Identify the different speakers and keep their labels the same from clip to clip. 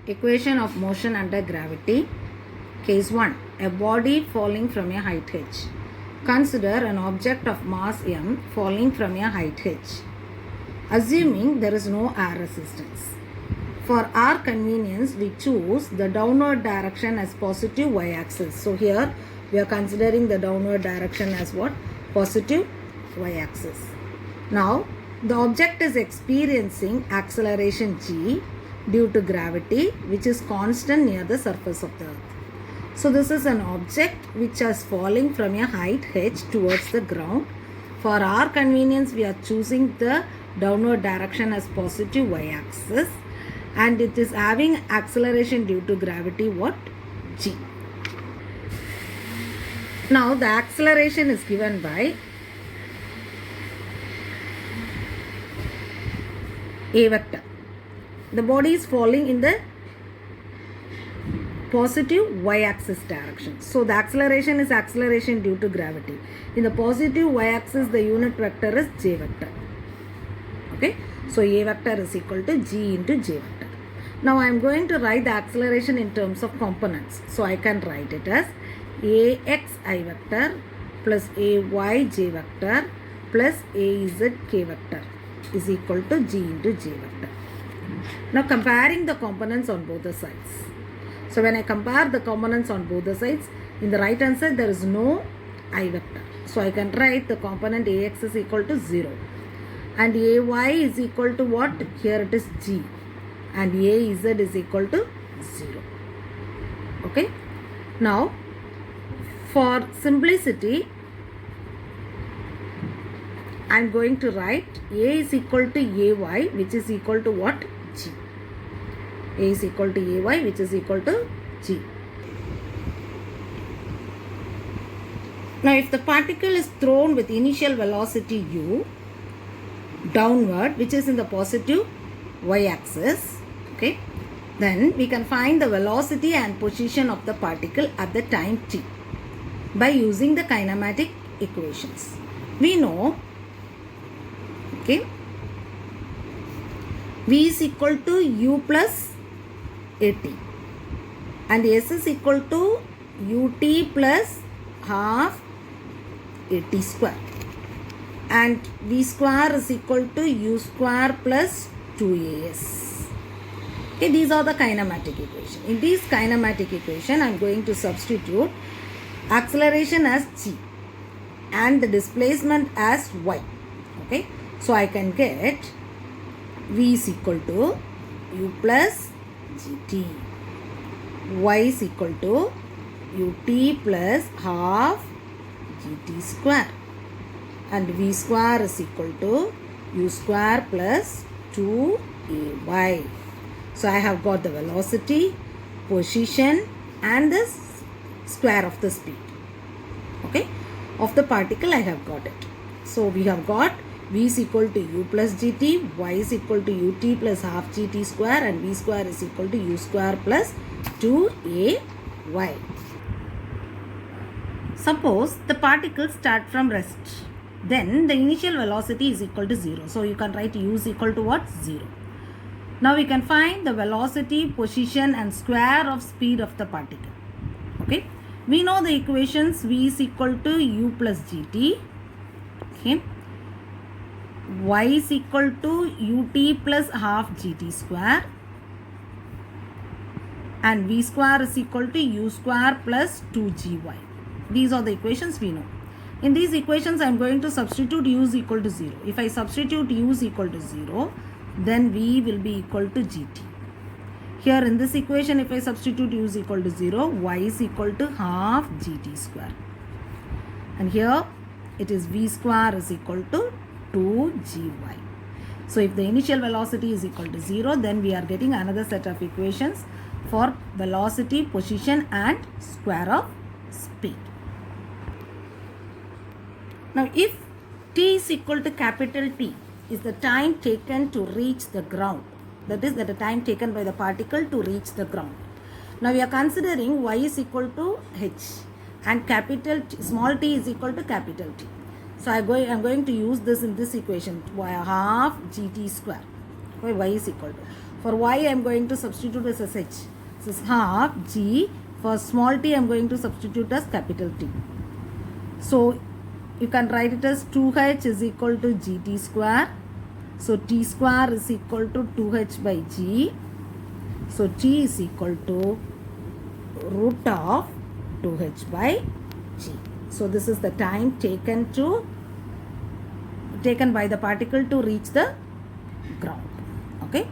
Speaker 1: Equation of motion under gravity. Case 1. A body falling from a height h. Consider an object of mass m falling from a height h. Assuming there is no air resistance. For our convenience, we choose the downward direction as positive y-axis. So here we are considering the downward direction as what? Positive y-axis. Now the object is experiencing acceleration g due to gravity, which is constant near the surface of the earth. So this is an object which is falling from a height h towards the ground. For our convenience, we are choosing the downward direction as positive y-axis, and it is having acceleration due to gravity what? G. Now the acceleration is given by A vector. The body is falling in the positive y-axis direction. So the acceleration is acceleration due to gravity. In the positive y-axis, the unit vector is j vector. Okay. So A vector is equal to g into j vector. Now I am going to write the acceleration in terms of components. So I can write it as ax I vector plus ay j vector plus az k vector is equal to g into j vector. Now comparing the components on both the sides. So when I compare the components on both the sides, in the right hand side there is no I vector. So I can write the component ax is equal to 0 and ay is equal to what? Here it is g, and az is equal to 0. Okay. Now for simplicity, I am going to write a is equal to ay, which is equal to what? G. A is equal to ay, which is equal to g. Now if the particle is thrown with initial velocity u downward, which is in the positive y-axis, okay, then we can find the velocity and position of the particle at the time t by using the kinematic equations. We know, okay, v is equal to u plus at and s is equal to ut plus half at square, and v square is equal to u square plus 2as. Okay, these are the kinematic equation. In this kinematic equation, I am going to substitute acceleration as g and the displacement as y. Okay, so I can get v is equal to u plus gt, y is equal to ut plus half gt square, and v square is equal to u square plus 2ay. So I have got the velocity, position and the square of the speed, okay, of the particle. I have got it. So we have got v is equal to u plus gt, y is equal to ut plus half gt square, and v square is equal to u square plus 2ay. Suppose the particles start from rest, then the initial velocity is equal to 0. So you can write u is equal to what? 0. Now we can find the velocity, position and square of speed of the particle. Okay. We know the equations. V is equal to u plus gt. Okay. Y is equal to ut plus half gt square, and v square is equal to u square plus 2gy. These are the equations we know. In these equations, I am going to substitute u is equal to 0. If I substitute u is equal to 0, then v will be equal to gt. Here in this equation, if I substitute u is equal to 0, y is equal to half gt square. And here it is v square is equal to 2gy. So if the initial velocity is equal to 0, then we are getting another set of equations for velocity, position and square of speed. Now if t is equal to capital T is the time taken to reach the ground, that is the time taken by the particle to reach the ground. Now we are considering y is equal to h and capital T, small t is equal to capital T. So I am going to use this in this equation, half gt square. Y is equal to. For y I am going to substitute as sh. This is half g. For small t I am going to substitute as capital T. So you can write it as 2h is equal to gt square. So t square is equal to 2h by g. So t is equal to root of 2h by g. So this is the time taken by the particle to reach the ground. Okay.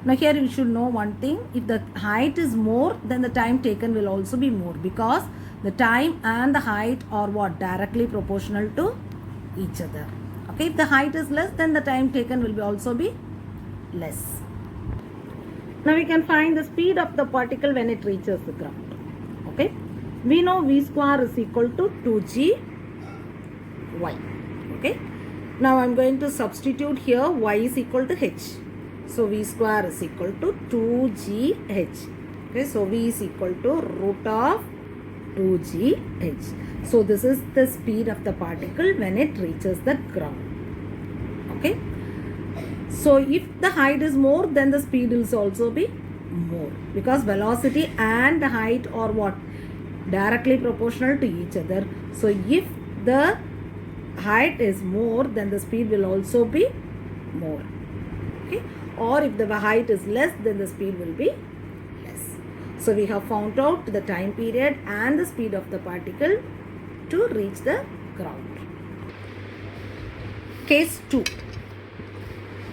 Speaker 1: Now here you should know one thing. If the height is more, then the time taken will also be more, because the time and the height are what? Directly proportional to each other. Okay. If the height is less, then the time taken will also be less. Now we can find the speed of the particle when it reaches the ground. Okay. We know v square is equal to 2g y. Okay. Now I am going to substitute here y is equal to h. So v square is equal to 2gh. Okay. So v is equal to root of 2gh. So this is the speed of the particle when it reaches the ground. Okay. So if the height is more, then the speed will also be more, because velocity and the height are what? Directly proportional to each other. So if the height is more, then the speed will also be more. Okay. Or if the height is less, then the speed will be less. So we have found out the time period and the speed of the particle to reach the ground. Case 2.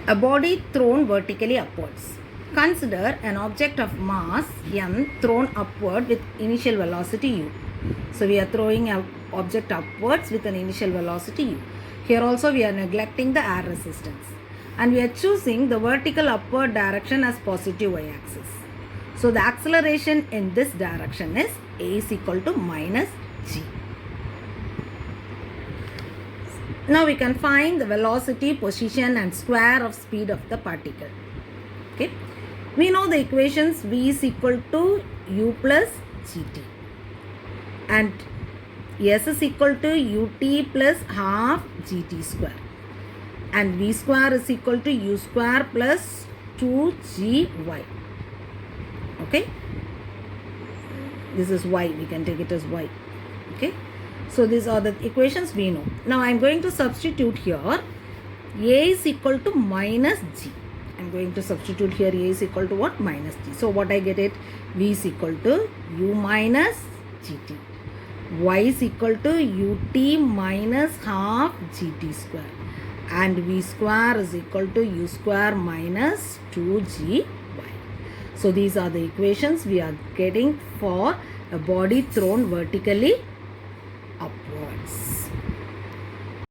Speaker 1: A body thrown vertically upwards. Consider an object of mass m thrown upward with initial velocity u. So we are throwing an object upwards with an initial velocity u. Here also we are neglecting the air resistance. And we are choosing the vertical upward direction as positive y-axis. So the acceleration in this direction is a is equal to minus g. Now we can find the velocity, position and square of speed of the particle. Okay. We know the equations. V is equal to u plus gt. And s is equal to ut plus half gt square. And v square is equal to u square plus 2gy. Okay. This is y. We can take it as y. Okay. So these are the equations we know. Now I am going to substitute here a is equal to minus g. I am going to substitute here a is equal to what? Minus g. So what I get it? V is equal to u minus gt. Y is equal to ut minus half gt square. And v square is equal to u square minus 2gy. So these are the equations we are getting for a body thrown vertically upwards.